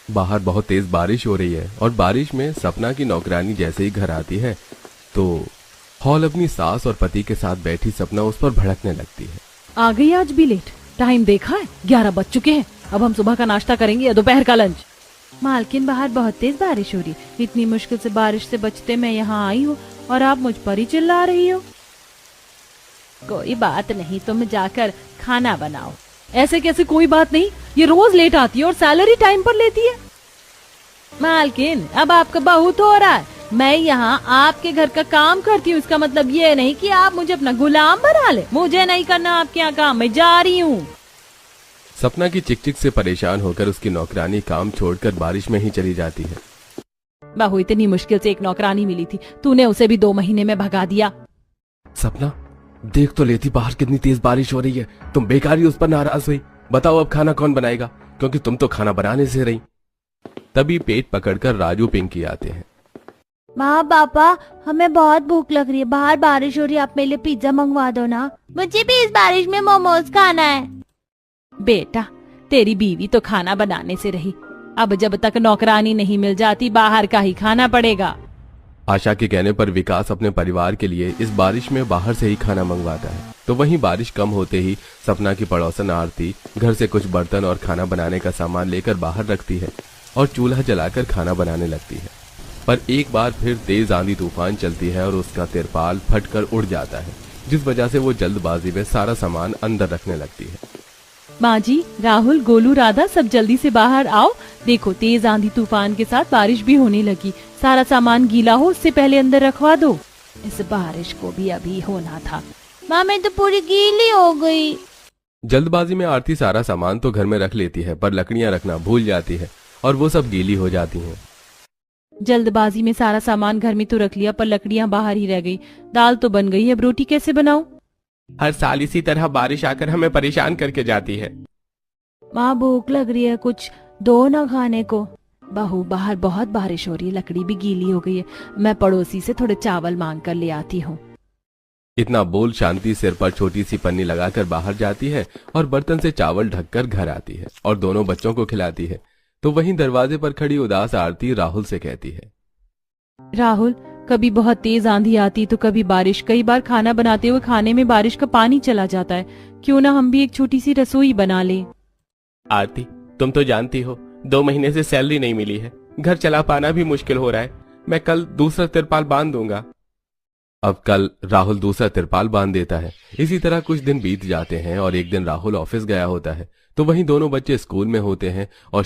बाहर बहुत तेज बारिश हो रही है और बारिश में सपना की नौकरानी जैसे ही घर आती है तो हॉल अपनी सास और पति के साथ बैठी सपना उस पर भड़कने लगती है। आ गई आज भी लेट। टाइम देखा है, 11 बज चुके हैं। अब हम सुबह का नाश्ता करेंगे या दोपहर का लंच। मालकिन बाहर बहुत तेज बारिश हो रही, इतनी मुश्किल से बारिश से बचते मैं यहाँ आई हूँ और आप मुझ पर ही चिल्ला रही हो। कोई बात नहीं, तुम जाकर खाना बनाओ। ऐसे कैसे कोई बात नहीं, ये रोज लेट आती है और सैलरी टाइम पर लेती है। मालकिन अब आपका बहुत हो रहा है। मैं यहाँ आपके घर का काम करती हूँ, इसका मतलब ये नहीं कि आप मुझे अपना गुलाम बना ले। मुझे नहीं करना आपके यहाँ काम, मैं जा रही हूँ। सपना की चिकचिक से परेशान होकर उसकी नौकरानी काम छोड़कर बारिश में ही चली जाती है। बहू, इतनी मुश्किल से एक नौकरानी मिली थी, तूने उसे भी 2 महीने में भगा दिया। सपना देख तो लेती बाहर कितनी तेज बारिश हो रही है, तुम बेकार ही उस पर नाराज हुई। बताओ अब खाना कौन बनाएगा, क्योंकि तुम तो खाना बनाने से रही। तभी पेट पकड़कर राजू पिंकी आते हैं। माँ पापा, हमें बहुत भूख लग रही है, बाहर बारिश हो रही है, आप मेरे लिए पिज्जा मंगवा दो ना। मुझे भी इस बारिश में मोमोज खाना है। बेटा, तेरी बीवी तो खाना बनाने से रही, अब जब तक नौकरानी नहीं मिल जाती बाहर का ही खाना पड़ेगा। आशा के कहने पर विकास अपने परिवार के लिए इस बारिश में बाहर से ही खाना मंगवाता है। तो वहीं बारिश कम होते ही सपना की पड़ोसन आरती घर से कुछ बर्तन और खाना बनाने का सामान लेकर बाहर रखती है और चूल्हा जलाकर खाना बनाने लगती है। पर एक बार फिर तेज आंधी तूफान चलती है और उसका तिरपाल फटकर उड़ जाता है, जिस वजह से वो जल्दबाजी में सारा सामान अंदर रखने लगती है। माँ जी, राहुल, गोलू, राधा सब जल्दी से बाहर आओ। देखो तेज आंधी तूफान के साथ बारिश भी होने लगी। सारा सामान गीला हो उससे पहले अंदर रखवा दो। इस बारिश को भी अभी होना था। माँ, मैं तो पूरी गीली हो गई। जल्दबाजी में आरती सारा सामान तो घर में रख लेती है, पर लकड़ियां रखना भूल जाती है और वो सब गीली हो जाती हैं। जल्दबाजी में सारा सामान घर में तो रख लिया, पर लकड़ियां बाहर ही रह गई। दाल तो बन गई, अब रोटी कैसे बनाऊं? हर साल इसी तरह बारिश आकर हमें परेशान करके जाती है। माँ, भूख लग रही है, कुछ दो ना खाने को। बहू, बाहर बहुत बारिश हो रही है, लकड़ी भी गीली हो गई है। मैं पड़ोसी से थोड़े चावल मांग कर ले आती हूँ। इतना बोल शांति सिर पर छोटी सी पन्नी लगाकर बाहर जाती है और बर्तन से चावल ढककर घर आती है और दोनों बच्चों को खिलाती है। तो वहीं दरवाजे पर खड़ी उदास आरती राहुल से कहती है। राहुल, कभी बहुत तेज आंधी आती तो कभी बारिश। कई बार खाना बनाते हुए खाने में बारिश का पानी चला जाता है। क्यों ना हम भी एक छोटी सी रसोई बना लें। आरती, तुम तो जानती हो 2 महीने से सैलरी नहीं मिली है, घर चला पाना भी मुश्किल हो रहा है। मैं कल दूसरा तिरपाल बांध दूंगा। अब कल राहुल दूसरा तिरपाल बांध देता है। इसी तरह कुछ दिन बीत जाते हैं और एक दिन राहुल ऑफिस गया होता है तो वहीं दोनों बच्चे स्कूल में होते हैं और